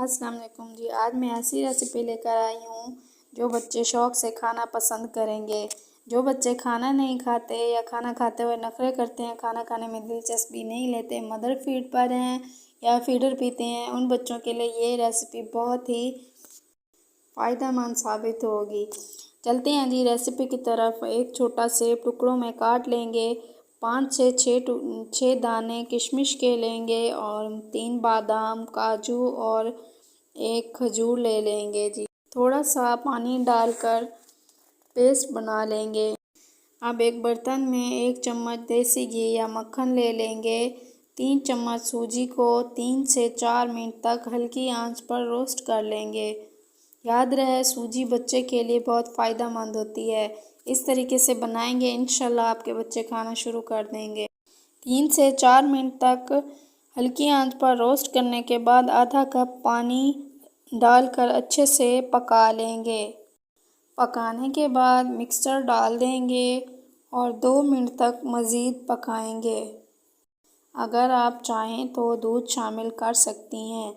अस्सलाम वालेकुम जी। आज मैं ऐसी रेसिपी लेकर आई हूँ जो बच्चे शौक़ से खाना पसंद करेंगे। जो बच्चे खाना नहीं खाते या खाना खाते हुए नखरे करते हैं, खाना खाने में दिलचस्पी नहीं लेते, मदर फीड पर हैं या फीडर पीते हैं, उन बच्चों के लिए ये रेसिपी बहुत ही फ़ायदेमंद साबित होगी। चलते हैं जी रेसिपी की तरफ। एक छोटा सेब टुकड़ों में काट लेंगे। 5 से 6 दाने किशमिश के लेंगे और 3 बादाम, काजू और 1 खजूर ले लेंगे जी। थोड़ा सा पानी डालकर पेस्ट बना लेंगे। अब एक बर्तन में 1 चम्मच देसी घी या मक्खन ले लेंगे। 3 चम्मच सूजी को 3 से 4 मिनट तक हल्की आंच पर रोस्ट कर लेंगे। याद रहे सूजी बच्चे के लिए बहुत फ़ायदेमंद होती है। इस तरीके से बनाएंगे इंशाल्लाह आपके बच्चे खाना शुरू कर देंगे। 3 से 4 मिनट तक हल्की आंच पर रोस्ट करने के बाद आधा कप पानी डालकर अच्छे से पका लेंगे। पकाने के बाद मिक्सचर डाल देंगे और 2 मिनट तक मज़ीद पकाएंगे। अगर आप चाहें तो दूध शामिल कर सकती हैं।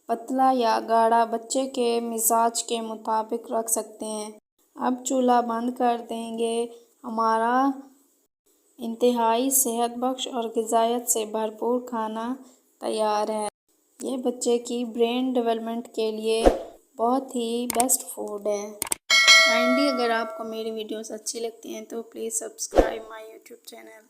पतला या गाढ़ा बच्चे के मिजाज के मुताबिक रख सकते हैं। अब चूल्हा बंद कर देंगे। हमारा इंतहाई सेहतबख्श और ग़िज़ायत से भरपूर खाना तैयार है। ये बच्चे की ब्रेन डेवलपमेंट के लिए बहुत ही बेस्ट फूड है। काइंडली अगर आपको मेरी वीडियोस अच्छी लगती हैं तो please subscribe my YouTube channel.